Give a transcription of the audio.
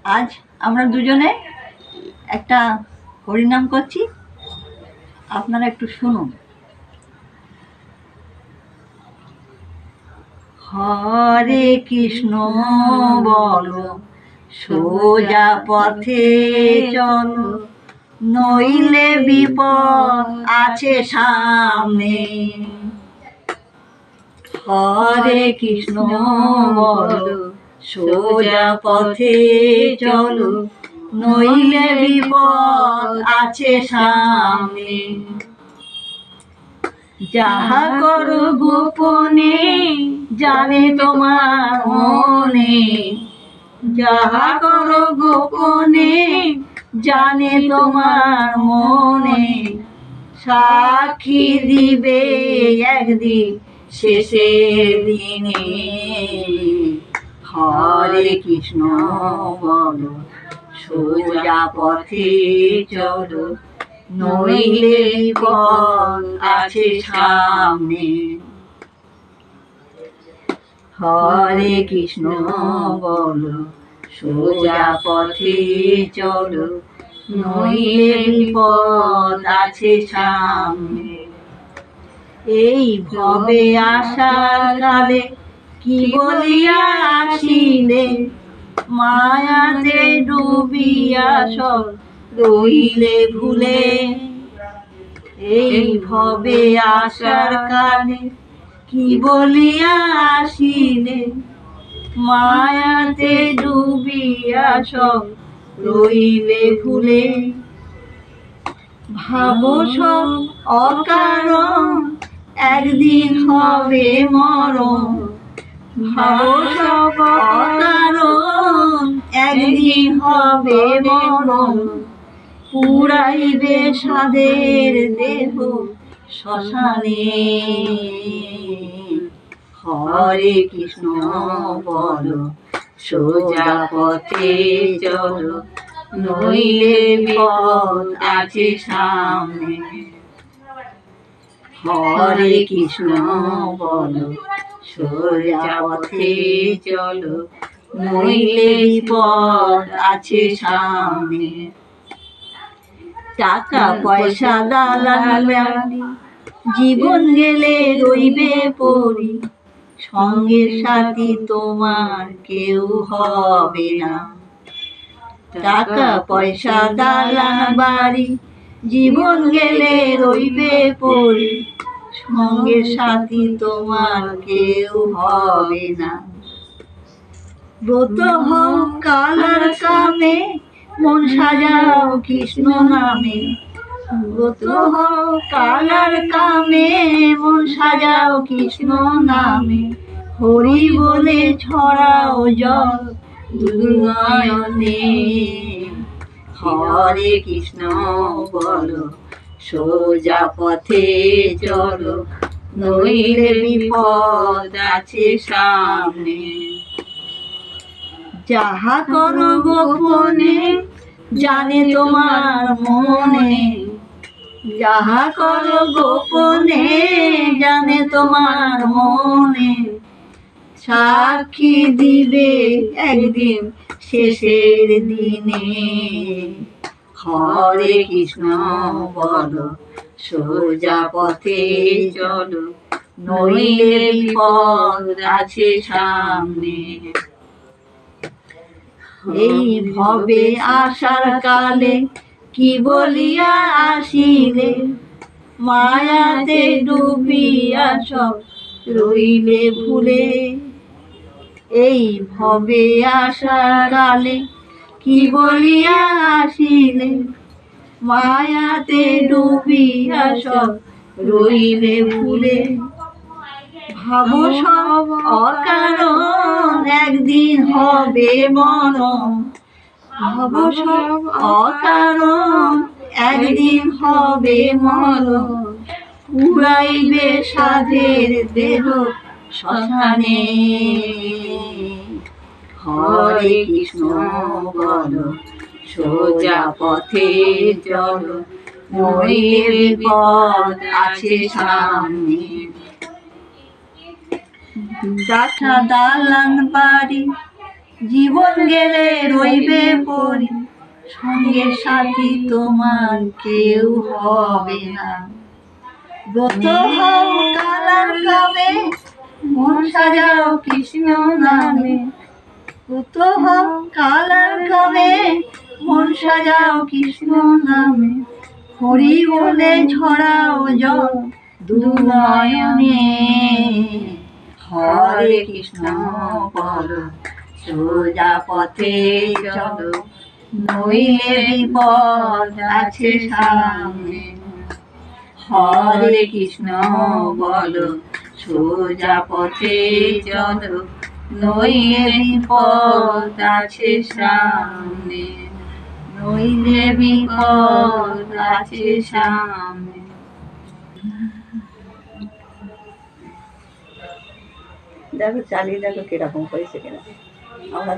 আজ আমরা দুজনে একটা হরিনাম করছি, আপনারা একটু শুনুন। হরে কৃষ্ণ বলো, সোজা পথে চলো, নইলে বিপদ আছে সামনে। হরে কৃষ্ণ বলো, সোজা পথে চলো, নইলে বিপদ আছে সামনে। যাহা করো গোপনে জানে তোমার মনে, যাহা করো গোপনে জানে তোমার মনে। সাক্ষী দিবে একদিন শেষের দিনে। হরে কৃষ্ণ বলো, সোজা পথে চলো, নইলে বিপদ আছে সামনে। হরে কৃষ্ণ বলো, সোজা পথে চলো, নইলে বিপদ আছে সামনে। এই ভবে আসার কালে কি বলিয়া আসিলে, মায়াতে ডুবিয়া সব রইলে ভুলে। এই ভবে আসার কালে কি বলিয়া আসিলে, মায়াতে ডুবিয়া সব রইলে ভুলে। ভাবো সব অকারণ একদিন হবে মরণ, ভাবো সব অকারণ একদিন হবে মরণ। পুরাইবে সাধের দেহ শ্মশানে। হরে কৃষ্ণ বলো, সোজা পথে চলো, নইলে বিপদ আছে সামনে। হরে কৃষ্ণ বলো, সোজা পথে চলো, নইলে বিপদ আছে সামনে। টাকা পয়সা দালাল বাড়ি জীবন গেলে রইবে পড়ি, সঙ্গের সাথী তোমার কেউ হবে না। টাকা পয়সা দালাল বাড়ি জীবন গেলে রইবে পড়ি, সঙ্গের সাথী তোমার কেউ হবে না। ব্রত হও কালার কামে, মন সাজাও কৃষ্ণ নামে। ব্রত হও কালার কামে, মন সাজাও কৃষ্ণ নামে। হরি বলে ছড়াও জল দুর্নয়নে। হরে কৃষ্ণ বলো, সোজা পথে চলো, নইলে বিপদ আছে সামনে। যাহা করো গোপনে জানে তোমার মনে, যাহা করো গোপনে জানে তোমার মনে। সাক্ষী দিবে একদিন শেষের দিনে। হরে কৃষ্ণ বলো, সোজা পথে চলো, নইলে বিপদ আছে সামনে। এই ভবে আসার কালে কি বলিয়া আসিলে, মায়াতে ডুবিয়া সব রইলে ভুলে। এই ভবে আসার কালে কি বলিয়া আসিলে, মায়াতে ডুবিয়া সব রইলে ভুলে। ভাবো সব অকারণ একদিন হবে মরণ, ভাবো সব অকারণ একদিন হবে মরণ। পুরাইবে সাধের দেহ শ্মশানে। হরে কৃষ্ণ বলো, সোজা পথে চলো, নইলে বিপদ আছে সামনে। ডাটা দালান বাড়ি জীবন গেলে রইবে পরি, সঙ্গে সাথী তোমার কেউ হবে না। ব্রত হও কালার কামে, মন সাজাও কৃষ্ণ নামে। ব্রত হও কালার কামে, মন সাজাও কৃষ্ণ নামে। হরি বলে ঝরাও জল দুনয়নে। হরে কৃষ্ণ বলো, সোজা পথে চলো, নইলে বিপদ আছে সামনে। হরে কৃষ্ণ বলো, সোজা পথে চলো, নইলে বিপদ আছে সামনে। নইলে বিপদ আছে সামনে। দেখো চালিয়ে দেখো কিরকম হয়েছে কিনা আমরা